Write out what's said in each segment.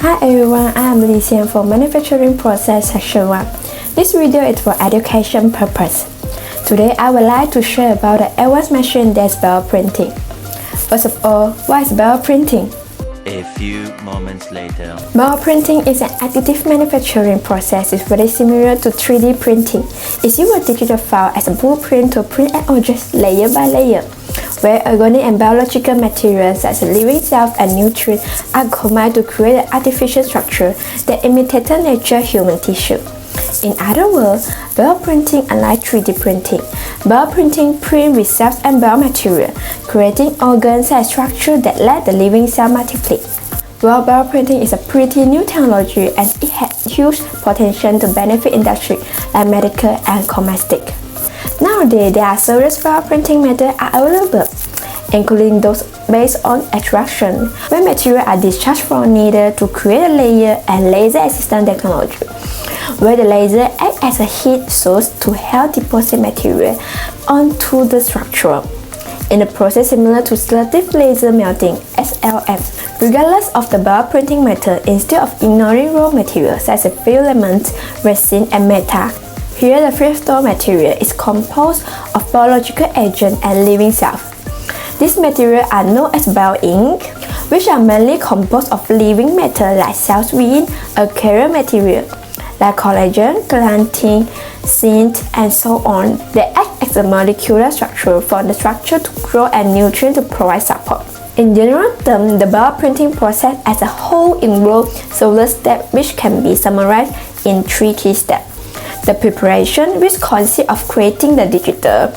Hi everyone, I am Li Sien for Manufacturing Process Section 1. This video is for education purpose. Today I would like to share about the advanced machine that's bioprinting. First of all, what is bioprinting? A few moments later. Bioprinting is an additive manufacturing process. It's very similar to 3D printing. It uses a digital file as a blueprint to print an object layer by layer, where organic and biological materials such as living cells and nutrients are combined to create an artificial structure that imitates natural human tissue. In other words, bioprinting unlike 3D printing. Bioprinting prints with cells and biomaterial, creating organs and structures that let the living cell multiply. Well, bioprinting is a pretty new technology and it has huge potential to benefit industry like medical and cosmetic. Nowadays, there are several bioprinting methods are available, including those based on extraction, where materials are discharged from needle to create a layer, and laser-assisted technology, where the laser acts as a heat source to help deposit material onto the structure. In a process similar to selective laser melting (SLM), regardless of the bioprinting method, instead of ignoring raw materials such as filaments, resin, and metal, here the freestone material is composed of biological agents and living cells. These materials are known as bio-ink, which are mainly composed of living matter like cells within a carrier material, like collagen, gelatin, zinc, and so on. They act as a molecular structure for the structure to grow and nutrients to provide support. In general terms, the bioprinting process as a whole involves several steps which can be summarized in 3 key steps. The preparation, which consists of creating the digital,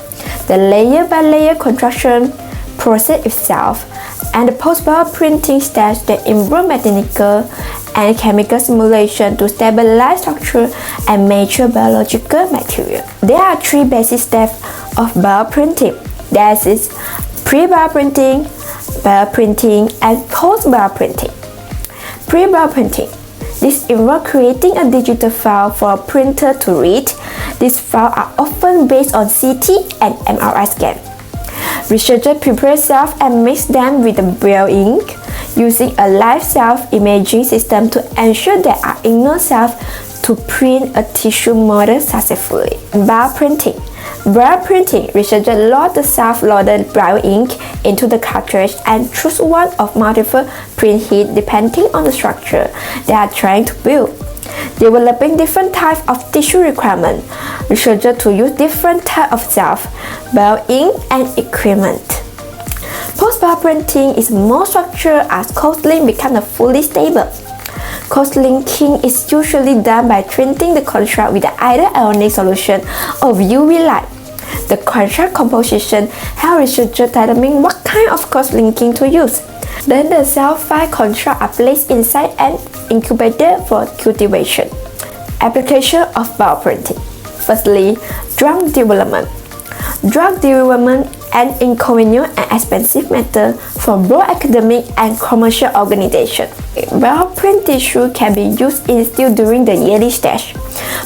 the layer-by-layer construction process itself, and the post-bioprinting stage that involve mechanical and chemical simulation to stabilize structure and mature biological material. There are 3 basic steps of bioprinting. That is pre-bioprinting, bioprinting, and post-bioprinting. Pre-bioprinting. This involves creating a digital file for a printer to read. These files are often based on CT and MRI scan. Researchers prepare cells and mix them with the bio-ink using a live cell imaging system to ensure there are enough cells to print a tissue model successfully. Bioprinting. Bioprinting, researchers load the self-loaded bio-ink into the cartridge and choose one of multiple print heads depending on the structure they are trying to build. Developing different types of tissue requirements, researchers to use different types of cells, bio-ink, and equipment. Post-bioprinting is more structured as coating becomes fully stable. Coating is usually done by treating the construct with either ionic solution or UV light. The construct composition helps researchers determine what kind of coating to use. Then the cell file constructs are placed inside an incubator for cultivation. Application of bioprinting. Firstly, drug development. Drug development an inconvenient and expensive method for both academic and commercial organizations. Bioprint tissue can be used still during the early stage,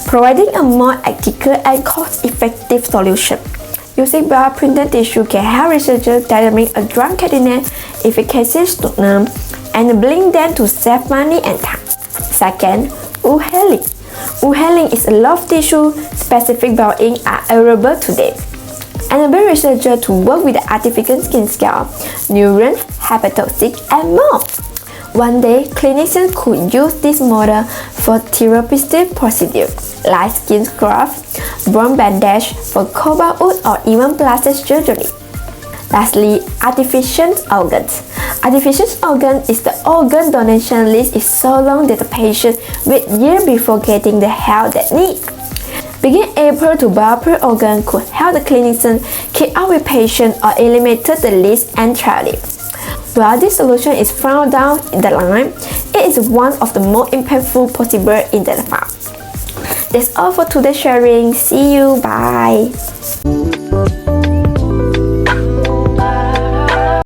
providing a more ethical and cost-effective solution. Using bioprinted tissue can help researchers determine a drug candidate efficacy sooner, enabling them to save money and time. Second, healing. Healing is a lot of tissue-specific bio-ink are available today, enabling researchers to work with the artificial skin cells, neurons, hepatocytes, and more. One day, clinicians could use this model for therapeutic procedures like skin graft, burn bandage for cobalt wood, or even plastic surgery. Lastly, artificial organs. Artificial organ is the organ donation list is so long that the patient wait years before getting the help they need. Being able to bioprint organ could help the clinician keep up with patients or eliminate the list entirely. While this solution is found down the line, it is one of the most impactful possible in the field. That's all for today's sharing. See you. Bye.